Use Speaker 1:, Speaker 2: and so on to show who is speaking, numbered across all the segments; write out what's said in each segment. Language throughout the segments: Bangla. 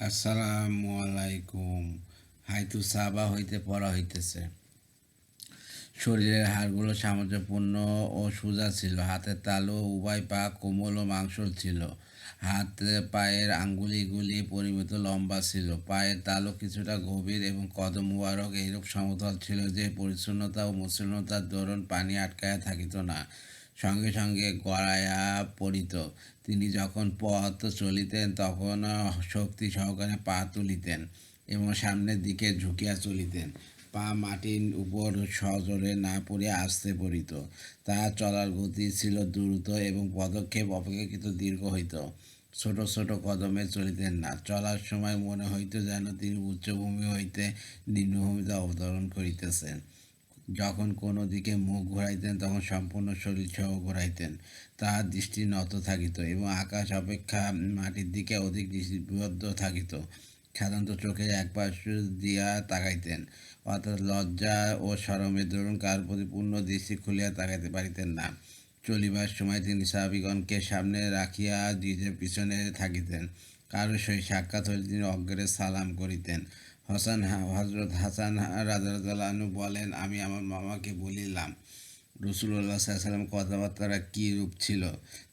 Speaker 1: আসসালামু আলাইকুম। হাইতু সাবা হইতে পড়া হইতেছে। শরীরের হাড়গুলো সামঞ্জস্যপূর্ণ ও সোজা ছিল। হাতের তালু উভয় পা কোমল ও মাংসল ছিল। হাত পায়ের আঙ্গুলিগুলি পরিমিত লম্বা ছিল। পায়ের তালু কিছুটা গভীর এবং কদম মুবারক এইরূপ সমতল ছিল যে পরিচ্ছন্নতা ও মসৃণতার দরুন পানি আটকায়া থাকিত না, সঙ্গে সঙ্গে গড়াইয়া পড়িত। তিনি যখন পথ চলিতেন তখন শক্তি সহকারে পা তুলিতেন এবং সামনের দিকে ঝুঁকিয়া চলিতেন। পা মাটির উপর সজোরে না পড়িয়া আস্তে পড়িত। তাহার চলার গতি ছিল দ্রুত এবং পদক্ষেপ অপেক্ষাকৃত দীর্ঘ হইত। ছোট ছোট কদমে চলিতেন না। চলার সময় মনে হইত যেন তিনি উচ্চভূমি হইতে নিম্নভূমিতে অবতরণ করিতেছেন। যখন কোনো দিকে মুখ ঘোরাইতেন তখন সম্পূর্ণ শরীর সহ ঘোরাইতেন। তাহার দৃষ্টি নত থাকিত এবং আকাশ অপেক্ষা মাটির দিকে অধিক দৃষ্টিবদ্ধ থাকিত। সাধারণত চোখের এক পাশ দিয়া তাকাইতেন, অর্থাৎ লজ্জা ও শরমের দরুন কার প্রতি পূর্ণ দৃষ্টি খুলিয়া তাকাইতে পারিতেন না। চলিবার সময় তিনি সাহাবিগণকে সামনে রাখিয়া নিজের পিছনে থাকিতেন। কারো সহিত সাক্ষাৎ হইলে তিনি অজ্ঞারে সালাম করিতেন। হজরত হাসান রাদিয়াল্লাহু আনহু বলেন, আমি আমার মামাকে বলিলাম, রসুল্লাহ সাল্লাম কথাবার্তারা কী রূপ ছিল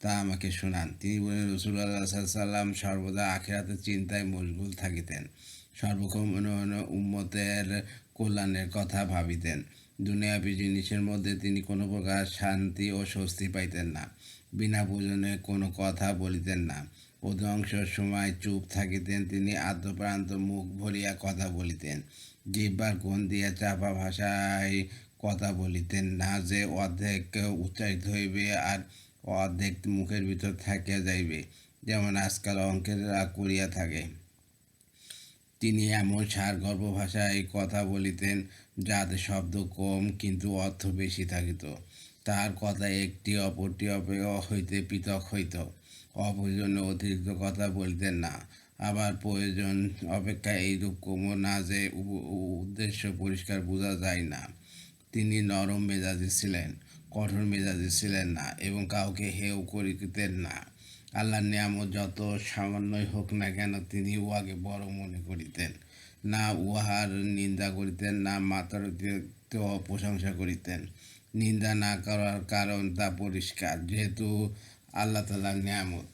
Speaker 1: তা আমাকে শোনান। তিনি বলেন, রসুল্লাহ সাল্লাম সর্বদা আখিরাতের চিন্তায় মশগুল থাকিতেন। সর্বক্ষণ উম্মতের কল্যাণের কথা ভাবিতেন। দুনিয়াবী জিনিসের মধ্যে তিনি কোনো প্রকার শান্তি ও স্বস্তি পাইতেন না। বিনা প্রয়োজনে কোনো কথা বলিতেন না। অধিকাংশ সময় চুপ থাকিতেন। তিনি আদ্যপ্রান্ত মুখ ভরিয়া কথা বলিতেন। জিহ্বার কোণ দিয়া চাপা ভাষায় কথা বলিতেন না, যে অর্ধেক উচ্চারিত হইবে আর অর্ধেক মুখের ভিতর থাকিয়া যাইবে, যেমন আজকাল অঙ্কেরা করিয়া থাকে। তিনি এমন সারগর্ভ ভাষায় কথা বলিতেন যাতে শব্দ কম কিন্তু অর্থ বেশি থাকিত। তাহার কথা একটি অপরটি হইতে পৃথক হইত। অপ্রয়োজনীয় অতিরিক্ত কথা বলিতেন না। আবার প্রয়োজন অপেক্ষা এইরূপ কোমল না যে উদ্দেশ্য পরিষ্কার বোঝা যায় না। তিনি নরম মেজাজি ছিলেন, কঠোর মেজাজি ছিলেন না এবং কাউকে হেয় করিতেন না। আল্লাহর নিয়ামত যত সামান্যই হোক না কেন তিনি উহাকে বড় মনে করিতেন না, উহার নিন্দা করিতেন না, মাত্রাতিরিক্ত প্রশংসা করিতেন। নিন্দা না করার কারণ তা পরিষ্কার, যেহেতু আল্লাহ তাআলার নিয়ামত।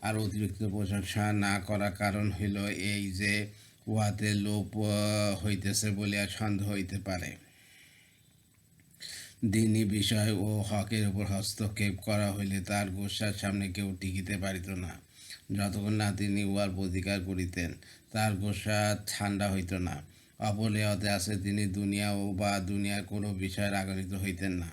Speaker 1: আর অতিরিক্ত প্রশংসা না করার কারণ হইল এই যে উহাতে লোপ হইতেছে বলিয়া সন্দেহ হইতে পারে। দিনী বিষয় ও হকের উপর হস্তক্ষেপ করা হইলে তার গোসার সামনে কেউ টিকিতে পারিত না। যতক্ষণ না তিনি উহার প্রতিকার করিতেন তার গোসা ঠান্ডা হইত না। অপলেহতে আছে তিনি দুনিয়া বা দুনিয়ার কোনো বিষয়ে রাগান্বিত হইতেন না,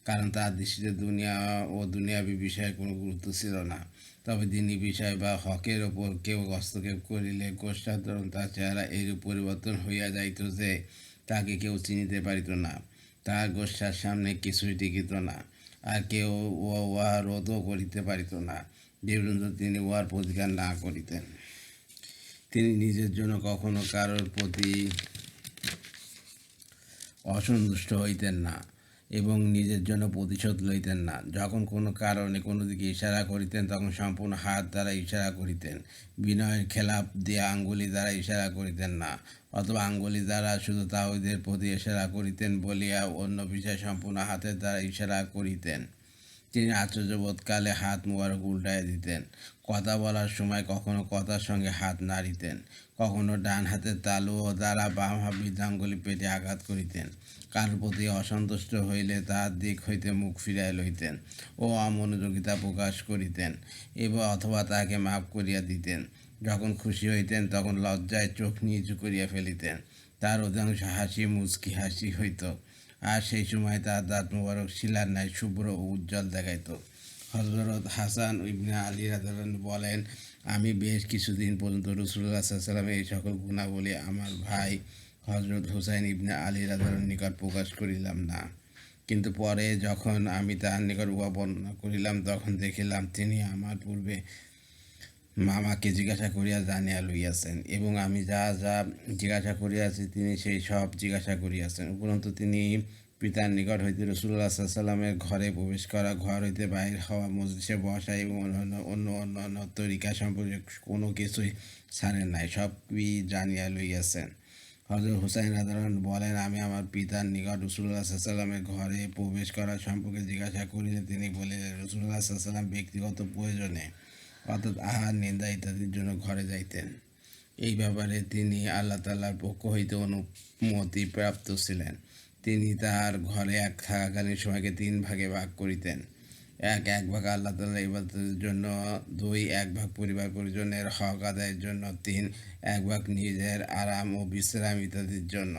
Speaker 1: কারণ তার দৃষ্টিতে দুনিয়া ও দুনিয়াবী বিষয়ে কোনো গুরুত্ব ছিল না। তবে দিনী বিষয় বা হকের ওপর কেউ হস্তক্ষেপ করিলে গোসার ধরুন তার চেহারা এইরূপ পরিবর্তন হইয়া যাইত যে তাকে কেউ চিনিতে পারিত না। তাহার গোসার সামনে কিছুই টিকিত না, আর কেউ উহা রোধও করিতে পারিত না, যে পর্যন্ত তিনি উহার প্রতিকার না করিতেন। তিনি নিজের জন্য কখনো কারোর প্রতি অসন্তুষ্ট হইতেন না এবং নিজের জন্য প্রতিশোধ লইতেন না। যখন কোনো কারণে কোনো দিকে ইশারা করিতেন তখন সম্পূর্ণ হাত দ্বারা ইশারা করিতেন। বিনয়ের খেলাপ দিয়া আঙ্গুলি দ্বারা ইশারা করিতেন না, অথবা আঙ্গুলি দ্বারা শুধু তাওহীদের প্রতি ইশারা করিতেন বলিয়া অন্য বিষয়ে সম্পূর্ণ হাতের দ্বারা ইশারা করিতেন। তিনি আশ্চর্যবোধকালে হাত মুবারক উল্টাইয়া দিতেন। কথা বলার সময় কখনো কথার সঙ্গে হাত নাড়িতেন, কখনো ডান হাতের তালু দ্বারা বাম বৃদ্ধাঙ্গুলি পেটে আঘাত করিতেন। কারোর প্রতি অসন্তুষ্ট হইলে তাহার দিক হইতে মুখ ফিরাইয়া লইতেন ও অমনোযোগিতা প্রকাশ করিতেন এবং অথবা তাহাকে মাফ করিয়া দিতেন। যখন খুশি হইতেন তখন লজ্জায় চোখ নিচু করিয়া ফেলিতেন। তার অধিকাংশ হাসি মুচকি হাসি হইত, আর সেই সময় তার দাঁত মুবারক শিলার ন্যায় শুভ্র ও উজ্জ্বল দেখাইত। হযরত হাসান ইবনে আলী রাদিয়াল্লাহু আনহু বলেন, আমি বেশ কিছুদিন পর্যন্ত রাসূলুল্লাহ সাল্লাল্লাহু আলাইহি ওয়াসাল্লামের এই সকল গুণাবলী আমার ভাই হযরত হুসাইন ইবনে আলী রাদিয়াল্লাহু আনহুর নিকট প্রকাশ করিলাম না। কিন্তু পরে যখন আমি তাহার নিকট উহা বর্ণনা করিলাম তখন দেখিলাম তিনি আমার পূর্বে মামাকে জিজ্ঞাসা করিয়া জানিয়া লইয়াছেন, এবং আমি যা যা জিজ্ঞাসা করিয়াছি তিনি সেই সব জিজ্ঞাসা করিয়াছেন। উপরন্তু তিনি পিতার নিকট হইতে রাসূলুল্লাহ সাল্লাল্লাহু আলাইহি সাল্লামের ঘরে প্রবেশ করা, ঘর হইতে বাহির হওয়া, মজলিসে বসা এবং অন্যান্য তরিকা সম্পর্কে কোনো কিছুই ছাড়েন নাই, সবই জানিয়া লইয়াছেন। হযরত হুসাইন রাদিয়াল্লাহু আনহু বলেন, আমি আমার পিতার নিকট রাসূলুল্লাহ সাল্লাল্লাহু আলাইহি সাল্লামের ঘরে প্রবেশ করা সম্পর্কে জিজ্ঞাসা করিলে তিনি বলিলেন, রাসূলুল্লাহ সাল্লাল্লাহু আলাইহি সাল্লাম ব্যক্তিগত প্রয়োজনে অর্থাৎ আহার, নিন্দা ইত্যাদির জন্য ঘরে যাইতেন। এই ব্যাপারে তিনি আল্লাহ তাআলার পক্ষ হইতে অনুমতি প্রাপ্ত ছিলেন। তিনি তাহার ঘরে থাকাকালীন সময়কে 3 ভাগে ভাগ করিতেন। এক ভাগ আল্লাহ তাআলার ইবাদতের জন্য, 2 এক ভাগ পরিবার পরিজনের হক আদায়ের জন্য, 3 এক ভাগ নিজের আরাম ও বিশ্রাম ইত্যাদির জন্য।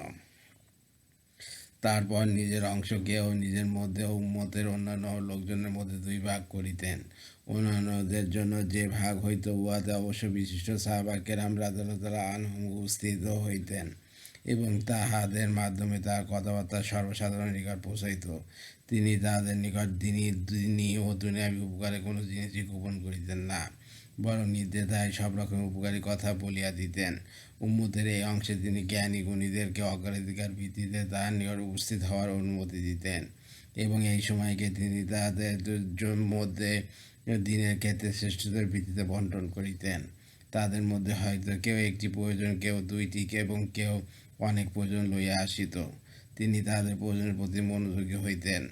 Speaker 1: তারপর নিজের অংশকে ও নিজের মধ্যে ও উম্মতের অন্যান্য লোকজনের মধ্যে 2 ভাগ করিতেন। অন্যান্যদের জন্য যে ভাগ হইত উহাতে অবশ্য বিশিষ্ট সাহাবা কেরাম রাদিয়াল্লাহু আনহুম উপস্থিত হইতেন এবং তাহাদের মাধ্যমে তাহার কথাবার্তা সর্বসাধারণের নিকট পৌঁছাইত। তিনি তাহাদের নিকট দিনী ও দুনিয়াবী উপকারে কোনো জিনিসই গোপন করিতেন না, বরং নির্দ্বিধায় সব রকম উপকারী কথা বলিয়া দিতেন। উম্মতের এই অংশে তিনি জ্ঞানী গুণীদেরকে অগ্রাধিকার ভিত্তিতে তাহার নিকট উপস্থিত হওয়ার অনুমতি দিতেন এবং এই সময়কে তিনি তাহাদের মধ্যে দিনের ক্ষেত্রে শ্রেষ্ঠতার ভিত্তিতে বন্টন করিতেন। তাদের মধ্যে হয়তো কেউ একটি প্রয়োজন, কেউ 2টি এবং কেউ অনেক প্রয়োজন লইয়া আসিত। তিনি তাহাদের প্রয়োজনের প্রতি মনোযোগী হইতেন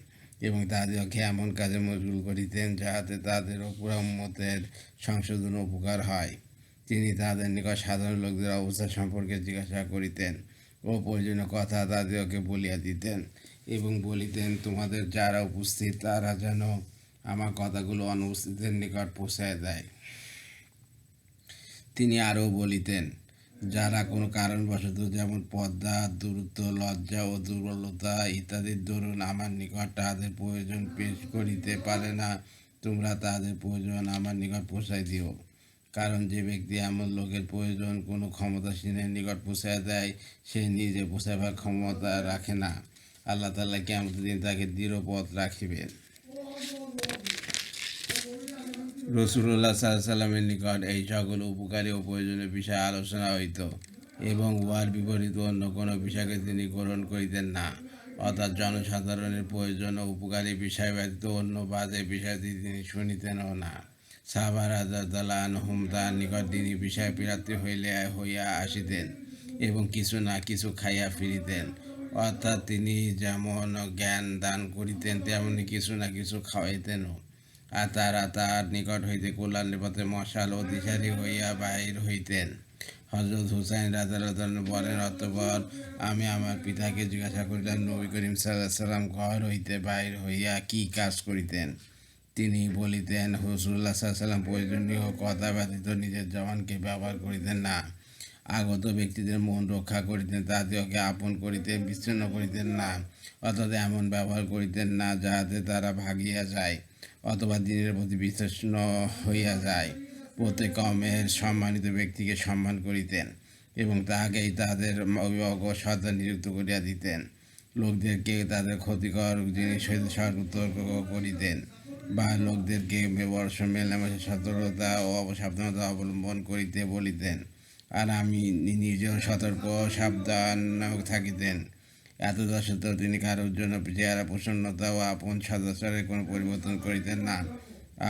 Speaker 1: এবং তাহাদেরকে এমন কাজে মশগুল করিতেন যাহাতে তাদের ও পুরা উম্মতের সংশোধন উপকার হয়। তিনি তাহাদের নিকট সাধারণ লোকদের অবস্থা সম্পর্কে জিজ্ঞাসা করিতেন ও প্রয়োজনীয় কথা তাদেরকে বলিয়া দিতেন এবং বলিতেন, তোমাদের যারা উপস্থিত তারা যেন আমার কথাগুলো অনুপস্থিতের নিকট পৌঁছায় দেয়। তিনি আরও বলিতেন, যারা কোনো কারণবশত যেমন পর্দা, দূরত্ব, লজ্জা ও দুর্বলতা ইত্যাদির দরুন আমার নিকট তাহাদের প্রয়োজন পেশ করিতে পারে না, তোমরা তাহাদের প্রয়োজন আমার নিকট পৌঁছাই দিও। কারণ যে ব্যক্তি এমন লোকের প্রয়োজন কোনো ক্ষমতাসীনের নিকট পৌঁছায় দেয়, সে নিজে পৌঁছাবার ক্ষমতা রাখে না। আল্লাহ তাআলা কিয়ামতের দিন তাকে দৃঢ় পথ রাখিবেন। রাসূলুল্লাহ সাল্লাল্লাহু আলাইহি সাল্লামের নিকট এই সকল উপকারী ও প্রয়োজনীয় বিষয় আলোচনা হইত এবং উহার বিপরীত অন্য কোনো বিষয়কে তিনি গ্রহণ করিতেন না, অর্থাৎ জনসাধারণের প্রয়োজন ও উপকারী বিষয় ব্যতীত অন্য বাজে বিষয়টি তিনি শুনিতেনও না। সাহাবা রাদিয়াল্লাহু আনহুম তাহার নিকট দিনী বিষয়ে প্রার্থী হইয়া আসিতেন এবং কিছু না কিছু খাইয়া ফিরিতেন, অর্থাৎ তিনি যেমন জ্ঞান দান করিতেন তেমনি কিছু না কিছু খাওয়াইতেনও। আর তারা তাহার নিকট হইতে কল্যাণের পথে মশাল ও দিশারি হইয়া বাহির হইতেন। হযরত হুসাইন রাদিয়াল্লাহু আনহু বলেন, অতঃপর আমি আমার পিতাকে জিজ্ঞাসা করিলাম, নবী করিম সাল্লাল্লাহু আলাইহি সাল্লাম ঘর হইতে বাহির হইয়া কি কাজ করিতেন? তিনি বলিতেন, রাসূলুল্লাহ সাল্লাল্লাহু আলাইহি সাল্লাম প্রয়োজনীয় কথা ব্যতীত নিজের জবানকে ব্যবহার করিতেন না। আগত ব্যক্তিদের মন রক্ষা করিতেন, তাহাদিগকে আপন করিতেন, বিচ্ছিন্ন করিতেন না, অর্থাৎ এমন ব্যবহার করিতেন না যাহাতে তারা ভাগিয়া যায় অথবা দিনের প্রতি বিতৃষ্ণ হইয়া যায়। প্রত্যেক কওমের সম্মানিত ব্যক্তিকে সম্মান করিতেন এবং তাহাকেই তাহাদের অভিভাবক ও সর্দার নিযুক্ত করিয়া দিতেন। লোকদেরকে তাদের ক্ষতিকর জিনিস হইতে সতর্ক করিতেন বা লোকদেরকে বেবর্ষ মেলামেশা সতর্কতা ও অবসাবধানতা অবলম্বন করিতে বলিতেন, আর আমি নিজেও সতর্ক সাবধান থাকিতেন। এতটা সত্ত্বেও তিনি কারোর জন্য চেহারা প্রসন্নতা ও আপন সদাচারের কোনো পরিবর্তন করিতেন না।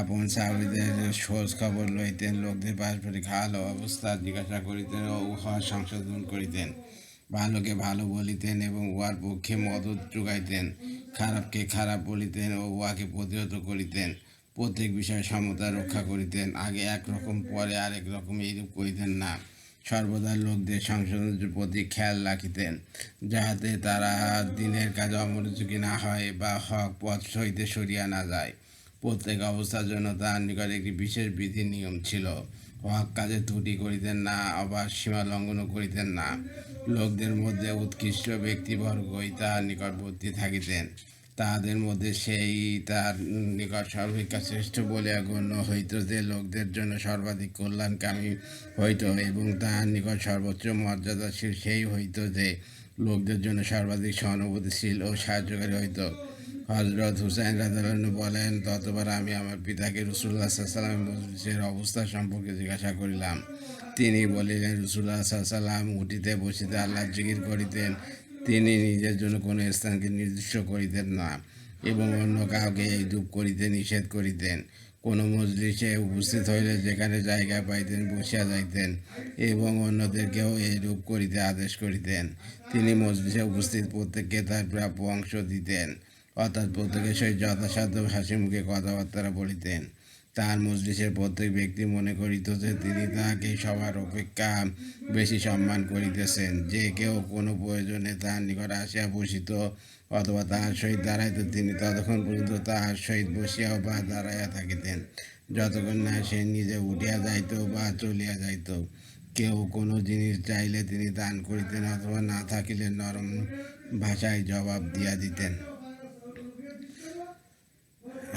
Speaker 1: আপন সাহাবীদের খোঁজ খবর লইতেন, লোকদের পারস্পরিক হাল ও অবস্থা জিজ্ঞাসা করিতেন ও উহার সংশোধন করিতেন। ভালোকে ভালো বলিতেন এবং উহার পক্ষে মদত যোগাইতেন, খারাপকে খারাপ বলিতেন ও উহাকে প্রতিহত করিতেন। প্রত্যেক বিষয়ে সমতা রক্ষা করিতেন, আগে একরকম পরে আরেক রকম এইরূপ করিতেন না। সর্বদা লোকদের সংশোধনের প্রতি খেয়াল রাখিতেন যাহাতে তারা দিনের কাজে অমনোযোগী না হয় বা হক পথ হইতে সরিয়া না যায়। প্রত্যেক অবস্থার জন্য তাহার নিকট একটি বিশেষ বিধি নিয়ম ছিল। হক কাজে ত্রুটি করিতেন না, আবার সীমা লঙ্ঘনও করিতেন না। লোকদের মধ্যে উৎকৃষ্ট ব্যক্তিবর্গই তাহার নিকটবর্তী থাকিতেন, তাহাদের মধ্যে সেই তাহার নিকট সর্বাপেক্ষা শ্রেষ্ঠ বলিয়া গণ্য হইত যে লোকদের জন্য সর্বাধিক কল্যাণকামী হইত, এবং তাহার নিকট সর্বোচ্চ মর্যাদাশীল সেই হইত যে লোকদের জন্য সর্বাধিক সহানুভূতিশীল ও সাহায্যকারী হইত। হযরত হুসাইন রাদিয়াল্লাহু আনহু বলেন, ততবার আমি আমার পিতাকে রাসূলুল্লাহ সাল্লাল্লাহু আলাইহি ওয়াসাল্লামের মজলিসের অবস্থা সম্পর্কে জিজ্ঞাসা করিলাম। তিনি বলিলেন, রাসূলুল্লাহ সাল্লাল্লাহু আলাইহি ওয়াসাল্লাম উঠিতে বসিতে আল্লাহর জিকির করিতেন, তিনি নিজের জন্য কোনো স্থানকে নির্দিষ্ট করিতেন না এবং অন্য কাউকে এইরূপ করিতে নিষেধ করিতেন। কোনো মজলিসে উপস্থিত হইলে যেখানে জায়গা পাইতেন বসিয়া যাইতেন এবং অন্যদেরকেও এইরূপ করিতে আদেশ করিতেন। তিনি মজলিসে উপস্থিত প্রত্যেককে তার প্রাপ্য অংশ দিতেন, অর্থাৎ প্রত্যেকের সহিত যথাসাধ্য হাসি মুখে কথাবার্তা বলিতেন। তার মজলিসের প্রত্যেক ব্যক্তি মনে করিত যে তিনি তাহাকে সবার অপেক্ষা বেশি সম্মান করিতেছেন। যে কেউ কোনো প্রয়োজনে তাহার নিকট আসিয়া বসিত অথবা তাহার সহিত দাঁড়াইত, তিনি ততক্ষণ পর্যন্ত তাহার সহিত বসিয়াও বা দাঁড়াইয়া থাকিতেন যতক্ষণ না সে নিজে উঠিয়া যাইত বা চলিয়া যাইত। কেউ কোনো জিনিস চাইলে তিনি দান করিতেন অথবা না থাকিলে নরম ভাষায় জবাব দিয়া দিতেন।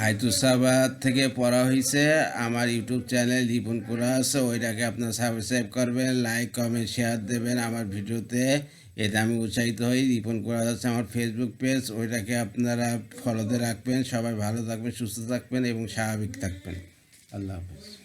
Speaker 1: হাইতুসাবাদ থেকে পড়া হয়েছে। আমার ইউটিউব চ্যানেল রিপন কুরাস, ওইটাকে আপনারা সাবস্ক্রাইব করবেন, লাইক কমেন্ট শেয়ার দেবেন আমার ভিডিওতে, এতে আমি উৎসাহিত হই। রিপন কুরাস হচ্ছে আমার ফেসবুক পেজ, ওইটাকে আপনারা ফলোতে রাখবেন। সবাই ভালো থাকবেন, সুস্থ থাকবেন এবং স্বাভাবিক থাকবেন। আল্লাহ হাফেজ।